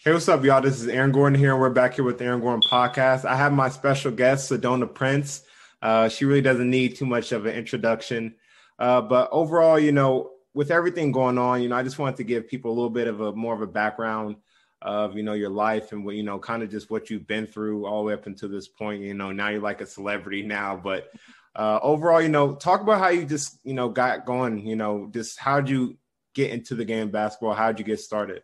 Hey, what's up, y'all? This is Aaron Gordon here, and we're back here with the Aaron Gordon podcast. I have my special guest, Sedona Prince. She really doesn't need too much of an introduction. But overall, with everything going on, I just wanted to give people a little bit of more of a background of, your life and what, kind of just what you've been through all the way up until this point. Now you're like a celebrity now, but overall, talk about how you just, got going, just how'd you get into the game of basketball? How'd you get started?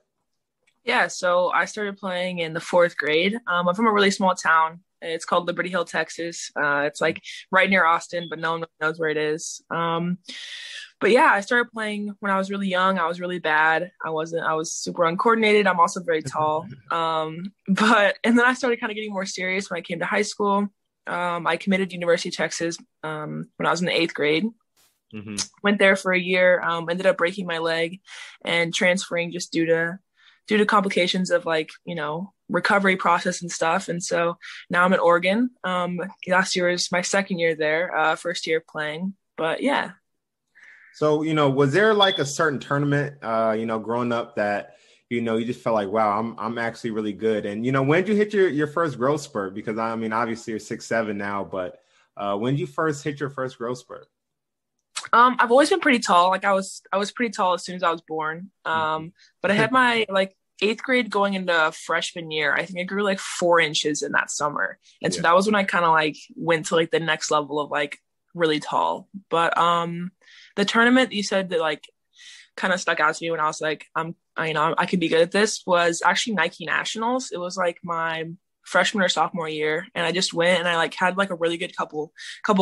Yeah, so I started playing in the fourth grade. I'm from a really small town. It's called Liberty Hill, Texas. It's like right near Austin, but no one really knows where it is. But yeah, I started playing when I was really young. I was really bad. I was super uncoordinated. I'm also very tall. And then I started kind of getting more serious when I came to high school. I committed to University of Texas when I was in the eighth grade. Mm-hmm. Went there for a year, ended up breaking my leg and transferring just due to complications of recovery process and stuff. And so now I'm at Oregon. Last year was my second year there, first year playing, but yeah. So, was there like a certain tournament, growing up that, you just felt like, wow, I'm actually really good. And, when did you hit your first growth spurt? Because obviously you're 6'7" now, but when did you first hit your first growth spurt? I've always been pretty tall. Like I was pretty tall as soon as I was born. But I had my eighth grade going into freshman year. I think I grew like 4 inches in that summer. And so that was when I kind of went to the next level of really tall. But the tournament you said that kind of stuck out to me when I was I could be good at this was actually Nike Nationals. It was my freshman or sophomore year, and I just went and I had a really good couple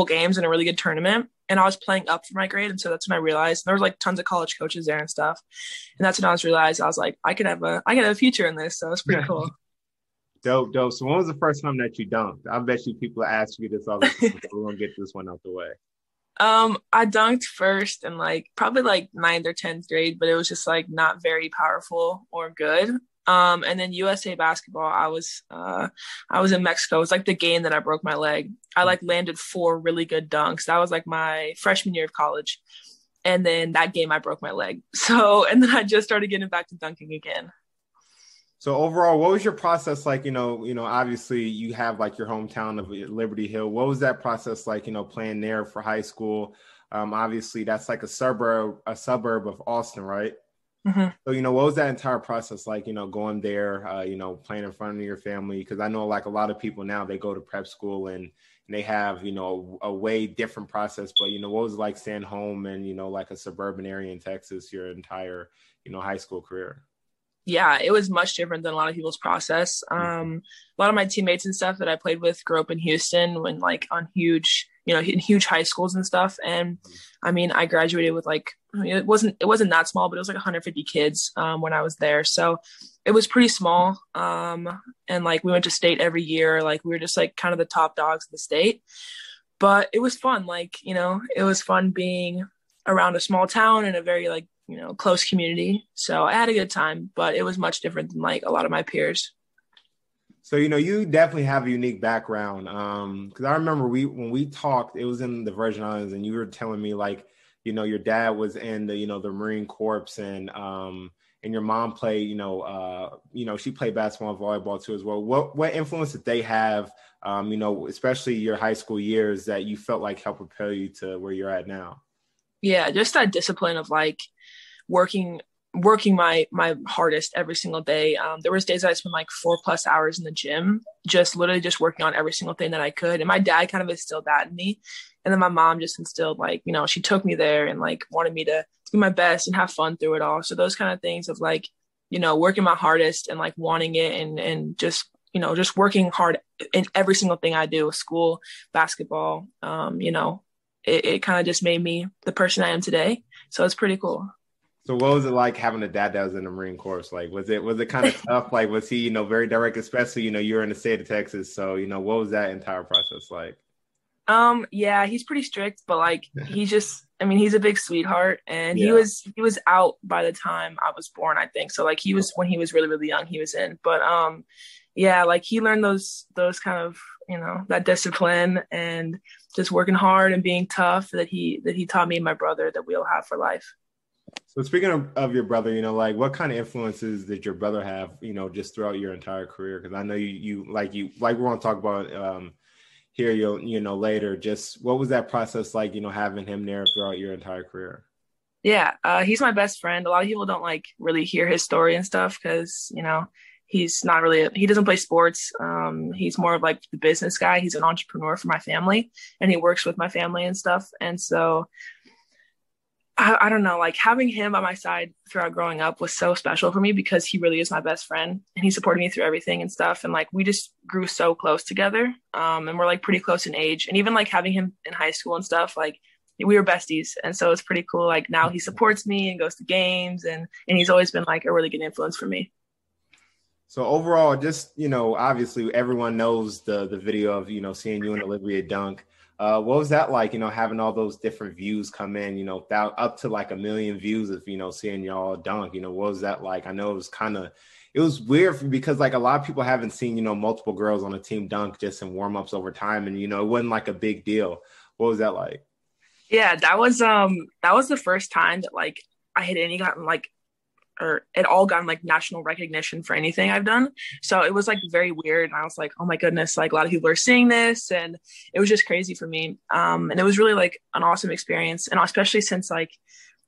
games and a really good tournament, and I was playing up for my grade. And so that's when I realized there was tons of college coaches there and stuff, and that's when I realized I was I could have a future in this. So it's pretty cool. Dope. So when was the first time that you dunked? I bet you people ask you this all the time, so we're gonna get this one out the way. I dunked first in probably ninth or 10th grade, but it was just not very powerful or good. And then USA basketball, I was in Mexico. It was the game that I broke my leg. I landed 4 really good dunks. That was my freshman year of college. And then that game I broke my leg. So, and then I just started getting back to dunking again. So overall, what was your process like? Obviously you have your hometown of Liberty Hill. What was that process like, playing there for high school? Obviously that's a suburb of Austin, right? Mm-hmm. So, what was that entire process like, going there, playing in front of your family? Because I know a lot of people now, they go to prep school and they have, a way different process. But, what was it like staying home and, a suburban area in Texas your entire, high school career? Yeah, it was much different than a lot of people's process. A lot of my teammates and stuff that I played with grew up in Houston when on huge, in huge high schools and stuff. And I graduated with it wasn't that small, but it was 150 kids when I was there. So it was pretty small. And we went to state every year. We were just kind of the top dogs of the state. But it was fun. It was fun being around a small town and a very close community. So I had a good time, but it was much different than a lot of my peers. So, you definitely have a unique background. Because I remember when we talked, it was in the Virgin Islands, and you were telling me your dad was in the Marine Corps, and your mom played, she played basketball and volleyball too as well. What influence did they have, especially your high school years, that you felt helped propel you to where you're at now? Yeah, just that discipline of working my hardest every single day. There was days I spent 4+ hours in the gym, just literally just working on every single thing that I could. And my dad kind of instilled that in me. And then my mom just instilled she took me there and wanted me to do my best and have fun through it all. So those kind of things of working my hardest and wanting it and just working hard in every single thing I do, school, basketball, it kind of just made me the person I am today. So it's pretty cool. So what was it like having a dad that was in the Marine Corps? Was it kind of tough? Was he, very direct, especially, you're in the state of Texas. So, what was that entire process like? Yeah, he's pretty strict, but he just, he's a big sweetheart, and he was out by the time I was born, I think. So when he was really, really young, he was in, but, yeah, he learned those kind of, that discipline and just working hard and being tough that he taught me and my brother that we'll have for life. So speaking of your brother, like what kind of influences did your brother have, just throughout your entire career? Because I know you like we're going to talk about here, later. Just what was that process like, having him there throughout your entire career? Yeah, he's my best friend. A lot of people don't like really hear his story and stuff because, he's not really, he doesn't play sports. He's more of like the business guy. He's an entrepreneur for my family and he works with my family and stuff. And so I don't know, like having him by my side throughout growing up was so special for me because he really is my best friend and he supported me through everything and stuff. And like we just grew so close together. And we're like pretty close in age. And even like having him in high school and stuff, like we were besties. And so it's pretty cool. Like now he supports me and goes to games and he's always been like a really good influence for me. So overall, just, obviously everyone knows the video of, seeing you and Olivia dunk. What was that like, having all those different views come in, up to like 1 million views of, seeing y'all dunk, what was that like? I know it was weird because like a lot of people haven't seen, multiple girls on a team dunk just in warmups over time. And, it wasn't like a big deal. What was that like? Yeah, that was the first time that like I had any gotten like or it all gotten like national recognition for anything I've done. So it was like very weird. And I was like, oh my goodness, like a lot of people are seeing this. And it was just crazy for me. And it was really like an awesome experience. And especially since like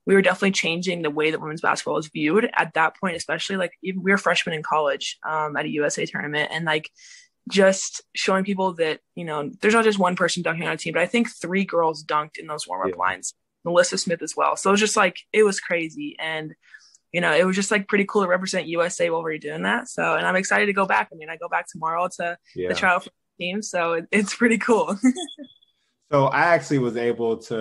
we were definitely changing the way that women's basketball is viewed at that point, especially like even we were freshmen in college at a USA tournament. And like just showing people that, there's not just one person dunking on a team, but I think 3 girls dunked in those warm-up lines, Melissa Smith as well. So it was just like, it was crazy. And it was just like pretty cool to represent USA while we were doing that. So, and I'm excited to go back. I mean, I go back tomorrow to the trial for the team. So it's pretty cool. So I actually was able to,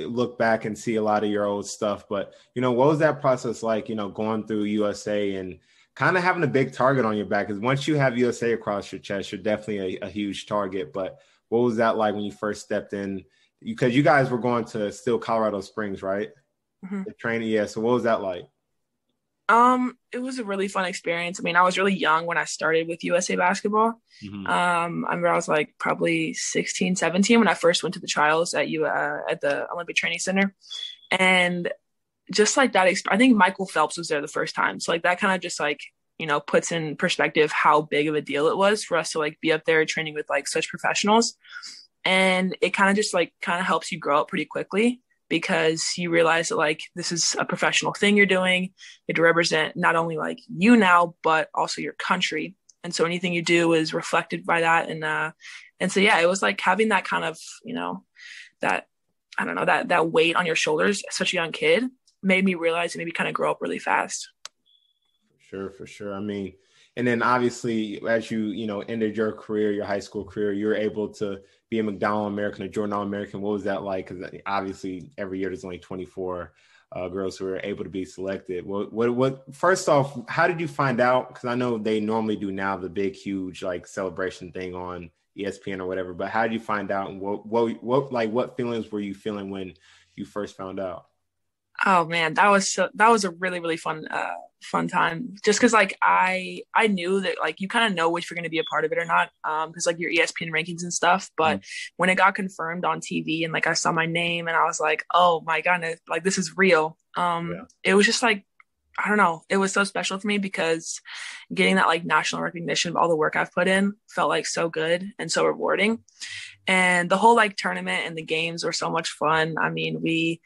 look back and see a lot of your old stuff. But, what was that process like, going through USA and kind of having a big target on your back? Because once you have USA across your chest, you're definitely a huge target. But what was that like when you first stepped in? Because you guys were going to still Colorado Springs, right? Mm-hmm. The training. Yeah. So what was that like? It was a really fun experience. I mean, I was really young when I started with USA basketball. Mm-hmm. I remember I was like probably 16, 17 when I first went to the trials at the Olympic Training Center. And just like that, I think Michael Phelps was there the first time. So like that kind of just like, puts in perspective how big of a deal it was for us to like be up there training with like such professionals. And it kind of just like helps you grow up pretty quickly, because you realize that like this is a professional thing you're doing. You have to represent not only like you now, but also your country. And so anything you do is reflected by that. And so, yeah, it was like having that kind of, that, I don't know, that weight on your shoulders, such a young kid, made me realize and maybe kind of grow up really fast. For sure. I mean, and then obviously as you, ended your career, your high school career, you were able to be a McDonald American, a Jordan All-American. What was that like? Because obviously every year there's only 24 girls who are able to be selected. What? First off, how did you find out? Because I know they normally do now the big, huge like celebration thing on ESPN or whatever. But how did you find out? And what feelings were you feeling when you first found out? Oh man, that was a really, really fun time. Just because like I knew that like you kind of know if you're going to be a part of it or not, because like your ESPN rankings and stuff. But when it got confirmed on TV and like I saw my name and I was like, oh my goodness, like this is real. It was just like, I don't know, it was so special for me because getting that like national recognition of all the work I've put in felt like so good and so rewarding. And the whole like tournament and the games were so much fun. I mean, we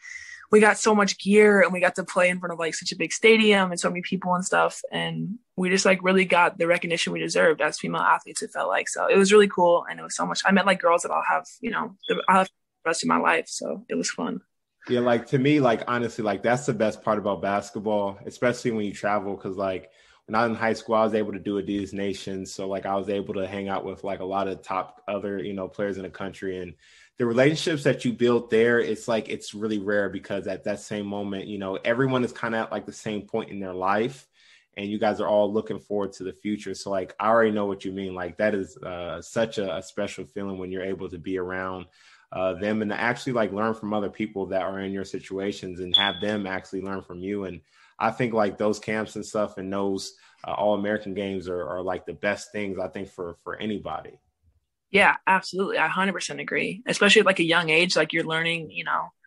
got so much gear and we got to play in front of like such a big stadium and so many people and stuff. And we just like really got the recognition we deserved as female athletes, it felt like. So it was really cool. And it was so much, I met like girls that I'll have, I'll have the rest of my life. So it was fun. Yeah. Like to me, like, honestly, like that's the best part about basketball, especially when you travel. Cause like when I was in high school, I was able to do Adidas Nation. So like I was able to hang out with like a lot of top other, players in the country, and the relationships that you build there, it's like, it's really rare because at that same moment, everyone is kind of at like the same point in their life and you guys are all looking forward to the future. So like, I already know what you mean. Like that is such a special feeling when you're able to be around them and to actually like learn from other people that are in your situations and have them actually learn from you. And I think like those camps and stuff and those All-American games are like the best things, I think, for anybody. Yeah, absolutely. I 100% agree. Especially at like a young age, like you're learning,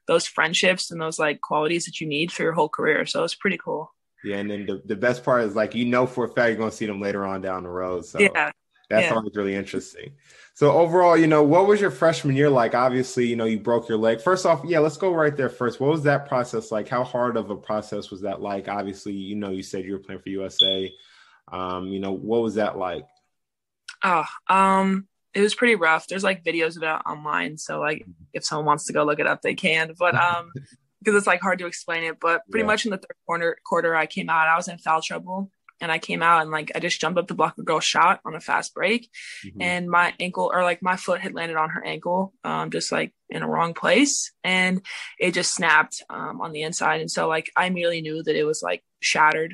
those friendships and those like qualities that you need for your whole career. So it's pretty cool. Yeah, and then the best part is like for a fact you're gonna see them later on down the road. So Yeah. that's always really interesting. So overall, what was your freshman year like? Obviously, you broke your leg. First off, let's go right there first. What was that process like? How hard of a process was that like? Obviously, you said you were playing for USA. What was that like? It was pretty rough. There's like videos of it online. So like if someone wants to go look it up, they can. But because it's like hard to explain it. But pretty much in the third quarter, I came out. I was in foul trouble. And I came out and like I just jumped up to block a girl's shot on a fast break, and my ankle or like my foot had landed on her ankle, just like in a wrong place, and it just snapped on the inside. And so like I immediately knew that it was like shattered,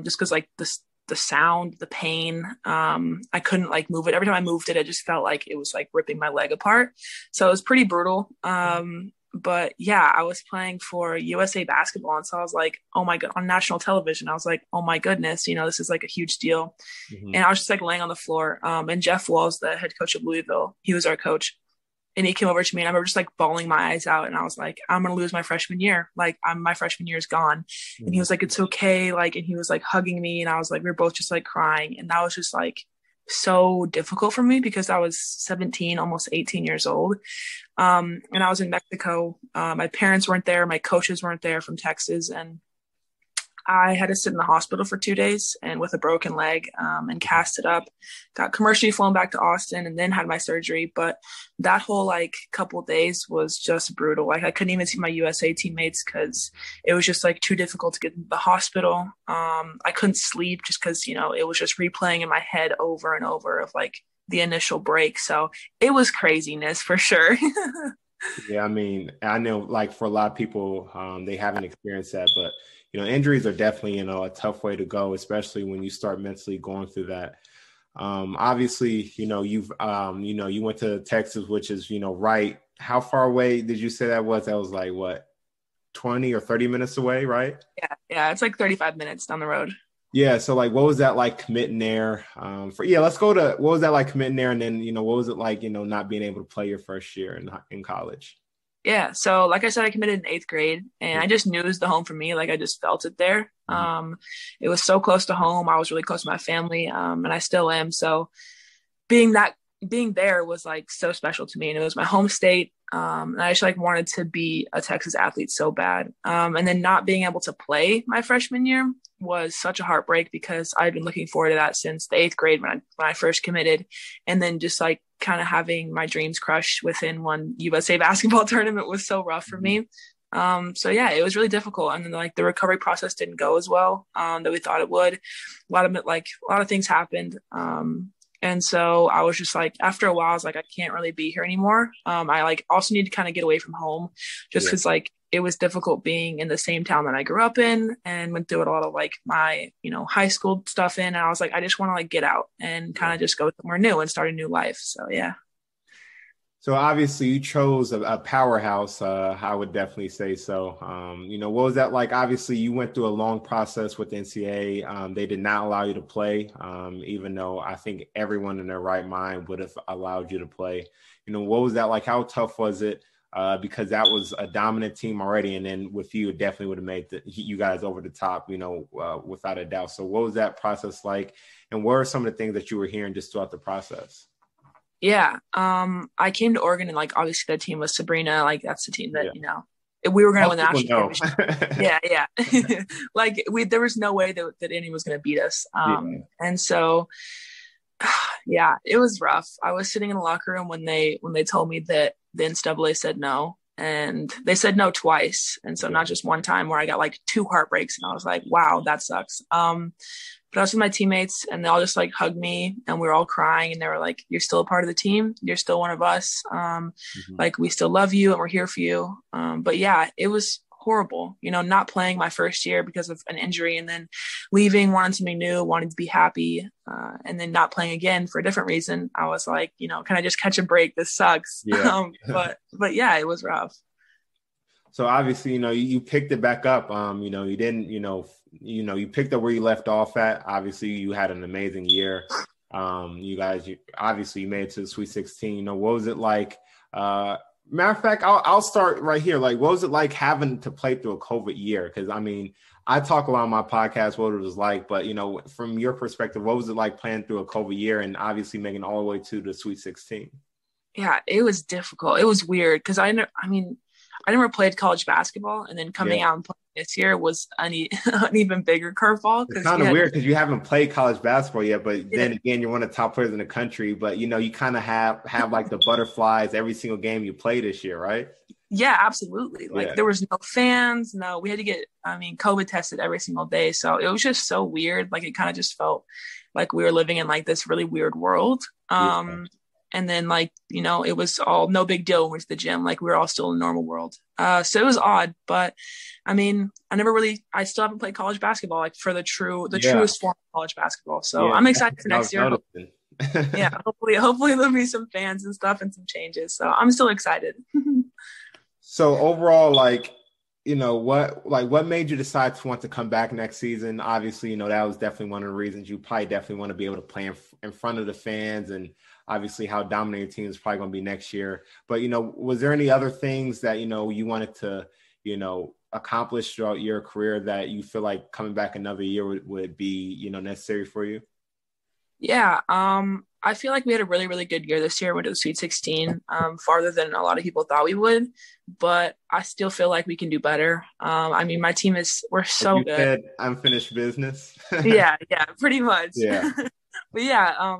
just because like the sound, the pain, I couldn't like move it. Every time I moved it, I just felt like it was like ripping my leg apart. So it was pretty brutal. But yeah, I was playing for USA basketball. And so I was like, oh my God, on national television, I was like, oh my goodness, this is like a huge deal. And I was just like laying on the floor. And Jeff Walls, the head coach of Louisville, he was our coach. And he came over to me and I remember just like bawling my eyes out. And I was like, I'm going to lose my freshman year. Like my freshman year is gone. And he was like, it's okay. Like, and he was like hugging me. And I was like, we were both just like crying. And that was just like so difficult for me because I was 17, almost 18 years old. And I was in Mexico. My parents weren't there. My coaches weren't there from Texas. And I had to sit in the hospital for 2 days and with a broken leg, and cast it up, got commercially flown back to Austin and then had my surgery. But that whole like couple days was just brutal. Like I couldn't even see my USA teammates because it was just like too difficult to get into the hospital. I couldn't sleep just because, it was just replaying in my head over and over of like the initial break. So it was craziness for sure. Yeah, I mean, I know like for a lot of people, they haven't experienced that, but injuries are definitely, a tough way to go, especially when you start mentally going through that. Obviously, you've, you went to Texas, which is, right. How far away did you say that was? That was like what, 20 or 30 minutes away, right? Yeah. It's like 35 minutes down the road. Yeah. So like, what was that like committing there? Let's go to, what was that like committing there? And then, what was it like, not being able to play your first year in college? Yeah. So like I said, I committed in 8th grade and I just knew it was the home for me. Like I just felt it there. It was so close to home. I was really close to my family. And I still am. So being there was like so special to me, and it was my home state. And I just like wanted to be a Texas athlete so bad. And then not being able to play my freshman year was such a heartbreak because I'd been looking forward to that since the 8th grade when I first committed, and then just like kind of having my dreams crushed within one USA basketball tournament was so rough for me. So yeah, it was really difficult. And then like the recovery process didn't go as well, that we thought it would. A lot of things happened. And so I was just like, after a while, I was like, I can't really be here anymore. I like also need to kind of get away from home just because like it was difficult being in the same town that I grew up in and went through a lot of like my, high school stuff in. And I was like, I just want to like get out and kind of just go somewhere new and start a new life. So, yeah. So obviously you chose a powerhouse. I would definitely say so. What was that like? Obviously you went through a long process with the NCAA. They did not allow you to play, even though I think everyone in their right mind would have allowed you to play. What was that like? How tough was it? Because that was a dominant team already. And then with you, it definitely would have made you guys over the top, without a doubt. So what was that process like? And what are some of the things that you were hearing just throughout the process? Yeah. I came to Oregon and like, obviously the team was Sabrina. Like that's the team that, we were going to win the national championship. Yeah. Like there was no way that anyone was going to beat us. And so, yeah, it was rough. I was sitting in the locker room when they told me that the NCAA said no, and they said no twice. And so not just one time where I got like 2 heartbreaks and I was like, wow, that sucks. But I was with my teammates and they all just like hugged me and we were all crying and they were like, you're still a part of the team. You're still one of us. Like we still love you and we're here for you. But yeah, it was horrible, not playing my first year because of an injury and then leaving, wanting something new, wanting to be happy. And then not playing again for a different reason. I was like, can I just catch a break? This sucks. Yeah. But yeah, it was rough. So obviously, you picked it back up. You didn't, you picked up where you left off at. Obviously, you had an amazing year. You obviously you made it to the Sweet 16. What was it like Matter of fact, I'll start right here. Like, what was it like having to play through a COVID year? Because I mean, I talk a lot on my podcast what it was like, but from your perspective, what was it like playing through a COVID year and obviously making all the way to the Sweet 16? Yeah, it was difficult. It was weird because I never played college basketball, and then coming out and playing this year was an even bigger curveball. It's kind of weird because you haven't played college basketball yet, but then again, you're one of the top players in the country. But you kind of have like the butterflies every single game you play this year, right? Yeah, absolutely. Like there was no fans. No, we had to get, COVID tested every single day. So it was just so weird. Like it kind of just felt like we were living in like this really weird world. And then it was all no big deal when we went to the gym. Like we were all still in the normal world. So it was odd, but I still haven't played college basketball, like for the truest form of college basketball. So I'm excited for next year. Hopefully there'll be some fans and stuff and some changes. So I'm still excited. So overall, what made you decide to want to come back next season? Obviously, that was definitely one of the reasons. You probably definitely want to be able to play in front of the fans, and obviously how dominant your team is probably going to be next year. But, was there any other things that, you wanted to, accomplish throughout your career that you feel like coming back another year would be, necessary for you? Yeah. I feel like we had a really, really good year this year. We went to the Sweet 16, farther than a lot of people thought we would, but I still feel like we can do better. My team we're so good. Said unfinished business. yeah, pretty much. Yeah. But yeah,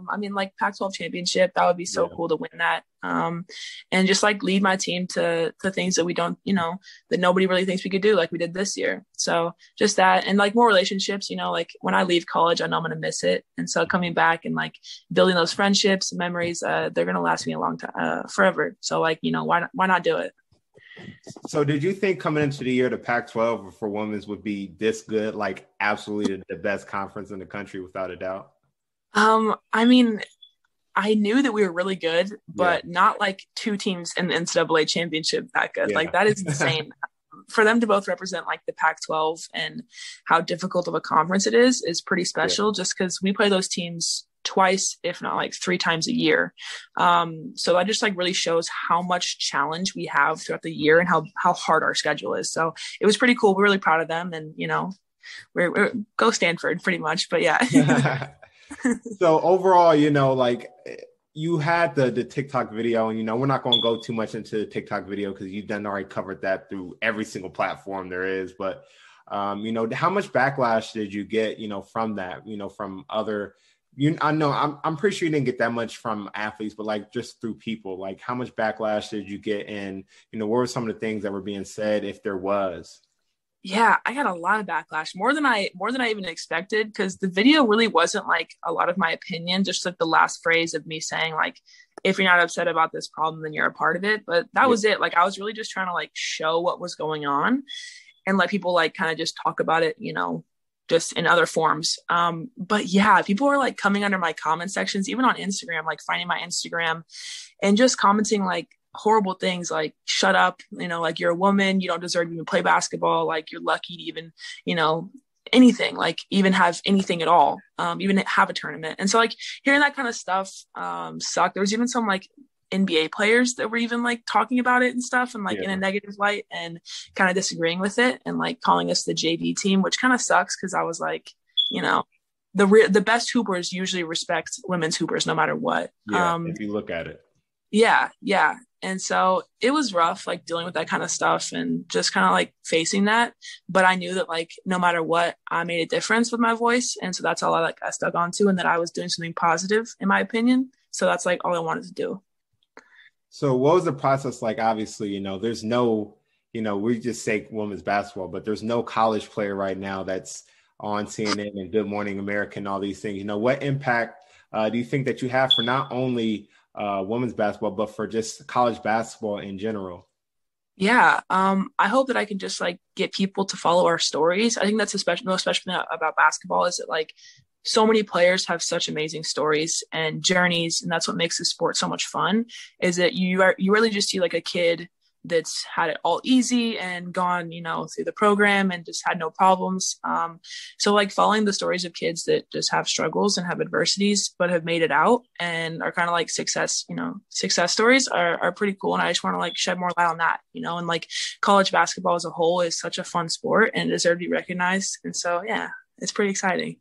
Pac-12 championship, that would be so cool to win that. And just like lead my team to things that we don't, that nobody really thinks we could do, like we did this year. So just that, and like more relationships, like when I leave college, I know I'm going to miss it. And so coming back and like building those friendships and memories, they're going to last me a long time, forever. So why not do it? So did you think coming into the year, the Pac-12 for women's would be this good, like absolutely the best conference in the country without a doubt? I knew that we were really good, but not like two teams in the NCAA championship that good. Like that is insane. For them to both represent like the Pac-12 and how difficult of a conference it is pretty special, just because we play those teams twice, if not like 3 times a year. So that just like really shows how much challenge we have throughout the year and how hard our schedule is. So it was pretty cool. We're really proud of them, and we're go Stanford pretty much, but yeah. So overall, you had the TikTok video, and we're not going to go too much into the TikTok video because you've already covered that through every single platform there is. But how much backlash did you get, from that, from other? I know I'm pretty sure you didn't get that much from athletes, but like just through people, like how much backlash did you get, and what were some of the things that were being said, if there was? Yeah, I got a lot of backlash, more than I even expected, because the video really wasn't like a lot of my opinion, just like the last phrase of me saying like, if you're not upset about this problem, then you're a part of it. But that was it. Like I was really just trying to like show what was going on and let people like kind of just talk about it, just in other forms. But yeah, people were like coming under my comment sections, even on Instagram, like finding my Instagram and just commenting like horrible things like shut up, like you're a woman, you don't deserve to even play basketball, like you're lucky to even anything, like even have anything at all, even have a tournament. And so like hearing that kind of stuff sucked. There was even some like NBA players that were even like talking about it and stuff and like in a negative light and kind of disagreeing with it and like calling us the JV team, which kind of sucks because I was like, the best hoopers usually respect women's hoopers no matter what. If you look at it. Yeah. And so it was rough, like dealing with that kind of stuff and just kind of like facing that. But I knew that like, no matter what, I made a difference with my voice. And so that's all I stuck onto, and that I was doing something positive in my opinion. So that's like all I wanted to do. So what was the process like? Obviously, there's no, we just say women's basketball, but there's no college player right now that's on CNN and Good Morning America and all these things. What impact do you think that you have for not only women's basketball, but for just college basketball in general? Yeah. I hope that I can just like get people to follow our stories. I think that's most special thing about basketball is that like so many players have such amazing stories and journeys. And that's what makes the sport so much fun, is that you really just see like a kid that's had it all easy and gone, through the program and just had no problems. So like following the stories of kids that just have struggles and have adversities, but have made it out and are kind of like success stories are pretty cool. And I just want to like shed more light on that, and like college basketball as a whole is such a fun sport and deserves to be recognized. And so, yeah, it's pretty exciting.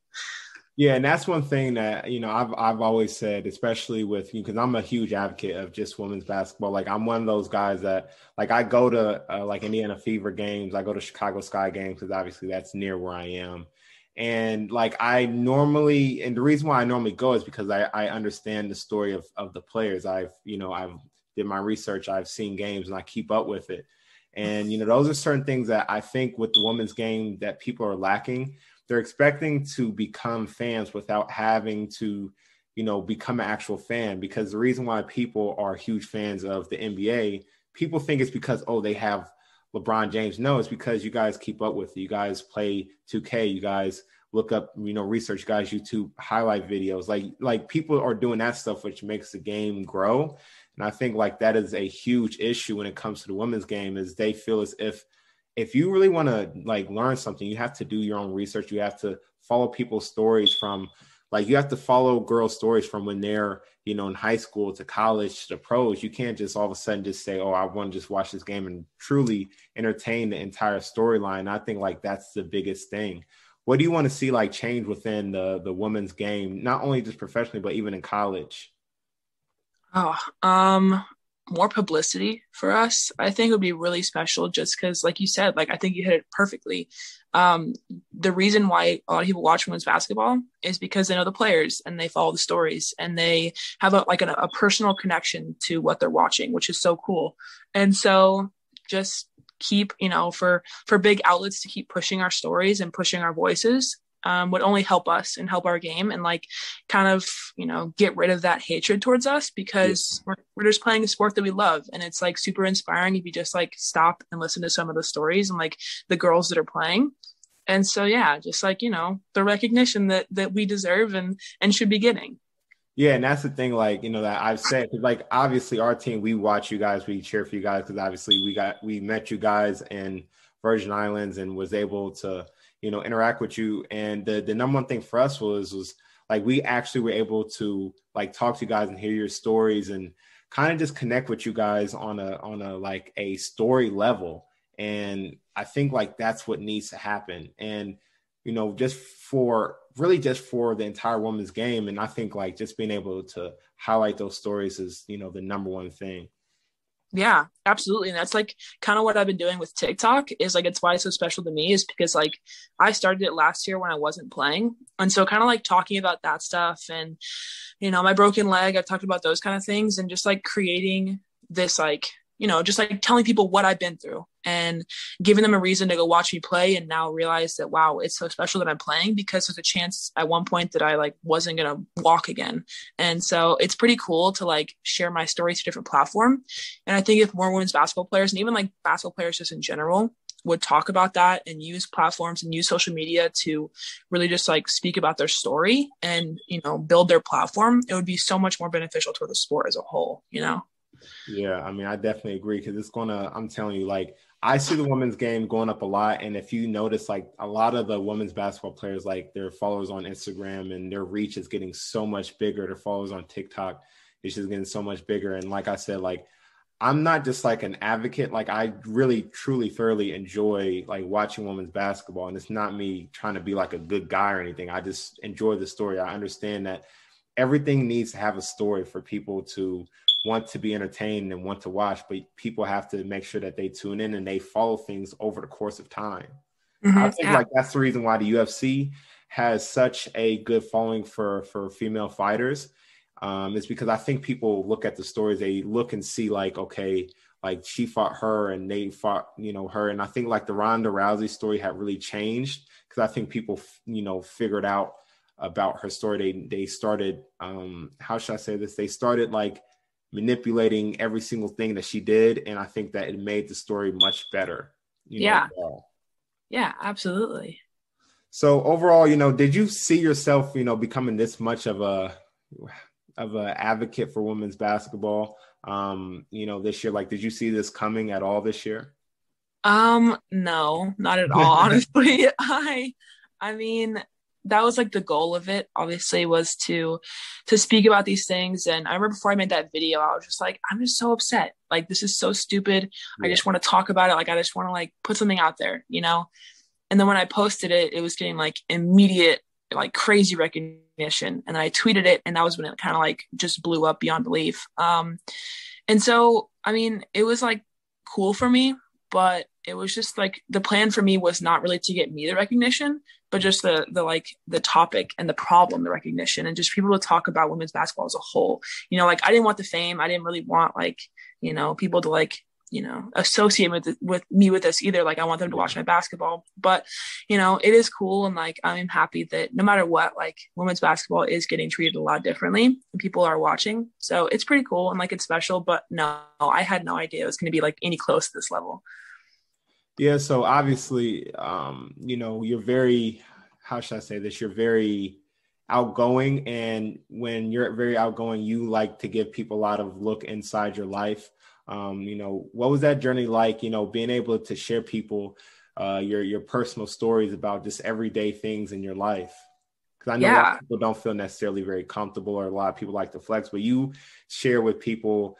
Yeah, and that's one thing that, I've always said, especially with you, because I'm a huge advocate of just women's basketball. Like I'm one of those guys that like I go to like Indiana Fever games. I go to Chicago Sky games because obviously that's near where I am. And like and the reason why I normally go is because I understand the story of the players. I've did my research. I've seen games and I keep up with it. And, those are certain things that I think with the women's game that people are lacking. They're expecting to become fans without having to, become an actual fan, because the reason why people are huge fans of the NBA, people think it's because, they have LeBron James. No, it's because you guys keep up with it. You guys play 2K. You guys look up, research, you guys YouTube highlight videos. Like people are doing that stuff, which makes the game grow. And I think like that is a huge issue when it comes to the women's game, is they feel as if you really want to like learn something, you have to do your own research. You have to follow people's stories from you have to follow girls' stories from when they're, in high school to college to pros. You can't just all of a sudden just say, I want to just watch this game and truly entertain the entire storyline. I think like that's the biggest thing. What do you want to see like change within the women's game, not only just professionally, but even in college? More publicity for us, I think would be really special, just because like you said, like I think you hit it perfectly. The reason why a lot of people watch women's basketball is because they know the players and they follow the stories and they have a personal connection to what they're watching, which is so cool. And so just keep, for big outlets to keep pushing our stories and pushing our voices would only help us and help our game and like kind of, get rid of that hatred towards us, because we're just playing a sport that we love. And it's like super inspiring if you just like stop and listen to some of the stories and like the girls that are playing. And so, yeah, just like, the recognition that we deserve and should be getting. Yeah, and that's the thing, like, that I've said, because like obviously our team, we watch you guys, we cheer for you guys, because obviously we met you guys in Virgin Islands and was able to interact with you. And the number one thing for us was like, we actually were able to like talk to you guys and hear your stories and kind of just connect with you guys on a like a story level. And I think like that's what needs to happen. And, just for the entire women's game. And I think like just being able to highlight those stories is, the number one thing. Yeah, absolutely. And that's like kind of what I've been doing with TikTok, is like, it's why it's so special to me, is because like I started it last year when I wasn't playing. And so kind of like talking about that stuff and, my broken leg, I've talked about those kind of things, and just like creating this, like, just like telling people what I've been through and giving them a reason to go watch me play, and now realize that, wow, it's so special that I'm playing, because there's a chance at one point that I like wasn't going to walk again. And so it's pretty cool to like share my story to a different platform. And I think if more women's basketball players, and even like basketball players just in general, would talk about that and use platforms and use social media to really just like speak about their story and, build their platform, it would be so much more beneficial to the sport as a whole, Yeah, I mean, I definitely agree, because I'm telling you, like, I see the women's game going up a lot. And if you notice, like, a lot of the women's basketball players, like, their followers on Instagram and their reach is getting so much bigger. Their followers on TikTok is just getting so much bigger. And like I said, like, I'm not just like an advocate. Like, I really, truly, thoroughly enjoy like watching women's basketball. And it's not me trying to be like a good guy or anything. I just enjoy the story. I understand that everything needs to have a story for people to want to be entertained and want to watch, but people have to make sure that they tune in and they follow things over the course of time. Mm-hmm. I think like that's the reason why the UFC has such a good following for female fighters. It's because I think people look at the stories, they look and see like, okay, like she fought her and they fought, her. And I think like the Ronda Rousey story had really changed, because I think people, figured out about her story. They started, how should I say this? They started like manipulating every single thing that she did. And I think that it made the story much better. Yeah, absolutely. So overall, did you see yourself, becoming this much of a advocate for women's basketball? this year? Like, did you see this coming at all this year? No, not at all, honestly. I mean, that was like the goal of it, obviously, was to speak about these things. And I remember before I made that video, I was just like, I'm just so upset. Like, this is so stupid. I just want to talk about it. Like, I just want to like put something out there, And then when I posted it, it was getting like immediate, like crazy recognition. And then I tweeted it, and that was when it kind of like just blew up beyond belief. And so, I mean, it was like cool for me, but it was just like the plan for me was not really to get me the recognition, but just the topic and the problem, the recognition, and just people to talk about women's basketball as a whole. Like I didn't want the fame. I didn't really want like, people to like, associate with me with this either. Like I want them to watch my basketball, but it is cool. And like, I'm happy that no matter what, like women's basketball is getting treated a lot differently and people are watching. So it's pretty cool. And like, it's special, but no, I had no idea it was going to be like any close to this level. Yeah. So obviously, you're very, how should I say this? You're very outgoing. And when you're very outgoing, you like to give people a lot of look inside your life. What was that journey like, being able to share people, your personal stories about just everyday things in your life? Because I know a lot of people don't feel necessarily very comfortable, or a lot of people like to flex, but you share with people,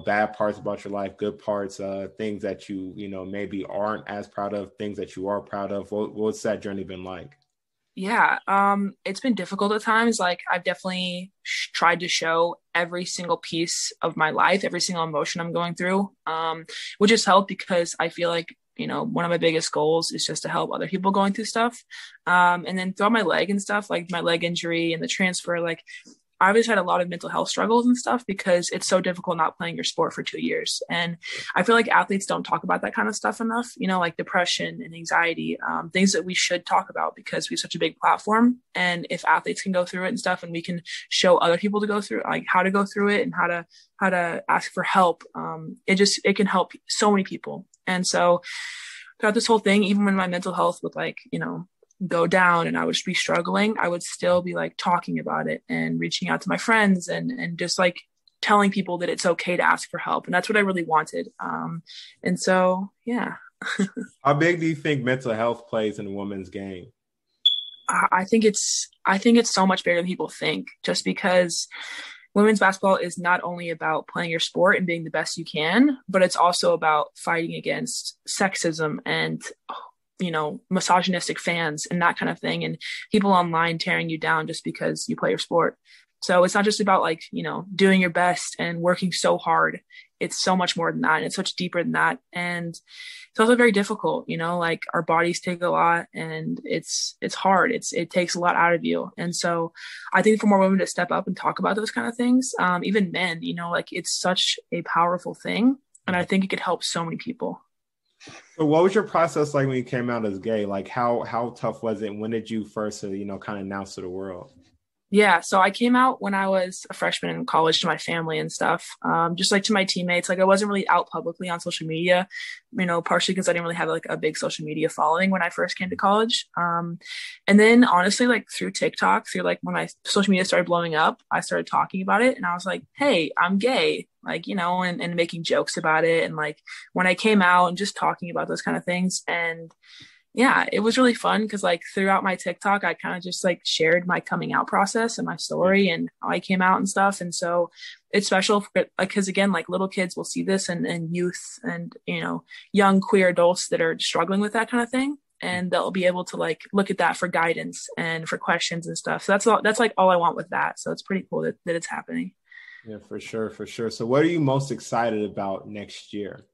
bad parts about your life, good parts, things that you, maybe aren't as proud of, things that you are proud of. What's that journey been like? Yeah, it's been difficult at times. Like I've definitely tried to show every single piece of my life, every single emotion I'm going through, which has helped because I feel like, one of my biggest goals is just to help other people going through stuff. And then throughout my leg and stuff, like my leg injury and the transfer, like I always had a lot of mental health struggles and stuff because it's so difficult not playing your sport for 2 years. And I feel like athletes don't talk about that kind of stuff enough, like depression and anxiety, things that we should talk about because we have such a big platform. And if athletes can go through it and stuff, and we can show other people to go through, like how to go through it and how to ask for help, it can help so many people. And so throughout this whole thing, even when my mental health would like, go down and I would be struggling, I would still be like talking about it and reaching out to my friends and just like telling people that it's okay to ask for help. And that's what I really wanted. And so, yeah. How big do you think mental health plays in a women's game? I think it's so much bigger than people think, just because women's basketball is not only about playing your sport and being the best you can, but it's also about fighting against sexism and misogynistic fans and that kind of thing, and people online tearing you down just because you play your sport. So it's not just about like, doing your best and working so hard. It's so much more than that. And it's much deeper than that. And it's also very difficult, like our bodies take a lot and it's hard. It takes a lot out of you. And so I think for more women to step up and talk about those kind of things, even men, like it's such a powerful thing. And I think it could help so many people. So what was your process like when you came out as gay? Like how tough was it? When did you first, kind of announce to the world? Yeah, so I came out when I was a freshman in college to my family and stuff, just like to my teammates. Like I wasn't really out publicly on social media, partially because I didn't really have like a big social media following when I first came to college. And then honestly, like through TikTok, through like when my social media started blowing up, I started talking about it and I was like, hey, I'm gay, like, and making jokes about it. And like when I came out and just talking about those kind of things. And yeah, it was really fun because like throughout my TikTok, I kind of just like shared my coming out process and my story and how I came out and stuff. And so it's special because again, like little kids will see this and youth and, young queer adults that are struggling with that kind of thing. And they'll be able to like look at that for guidance and for questions and stuff. So that's like all I want with that. So it's pretty cool that it's happening. Yeah, for sure. For sure. So what are you most excited about next year?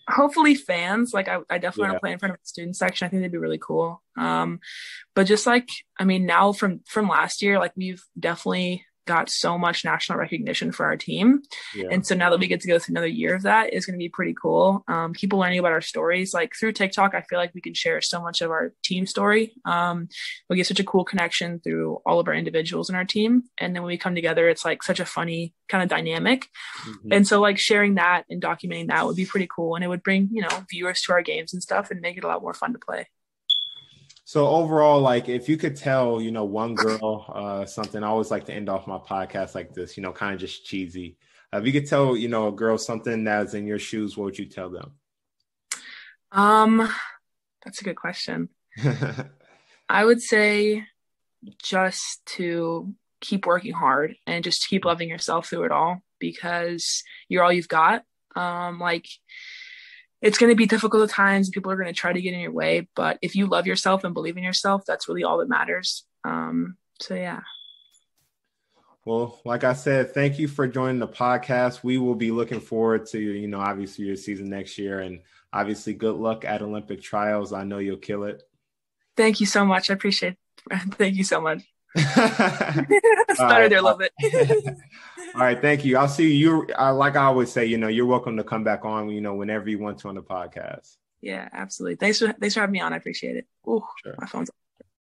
Hopefully fans. Like I definitely want to play in front of the student section. I think that'd be really cool. But just like, I mean, now from last year, like we've definitely got so much national recognition for our team. Yeah. And so now that we get to go through another year of that is going to be pretty cool. People learning about our stories, like through TikTok, I feel like we can share so much of our team story. We get such a cool connection through all of our individuals in our team. And then when we come together, it's like such a funny kind of dynamic. Mm-hmm. And so like sharing that and documenting that would be pretty cool. And it would bring, viewers to our games and stuff and make it a lot more fun to play. So overall, like if you could tell, one girl something, I always like to end off my podcast like this, kind of just cheesy. If you could tell, a girl something that's in your shoes, what would you tell them? That's a good question. I would say just to keep working hard and just keep loving yourself through it all because you're all you've got. Like it's going to be difficult at times. People are going to try to get in your way, but if you love yourself and believe in yourself, that's really all that matters. So yeah. Well, like I said, thank you for joining the podcast. We will be looking forward to, obviously your season next year, and obviously good luck at Olympic trials. I know you'll kill it. Thank you so much. I appreciate it. Thank you so much. Started there a little bit. All right. Thank you. I'll see you. Like I always say, you're welcome to come back on, whenever you want to on the podcast. Yeah, absolutely. Thanks for having me on. I appreciate it. Oh, sure. My phone's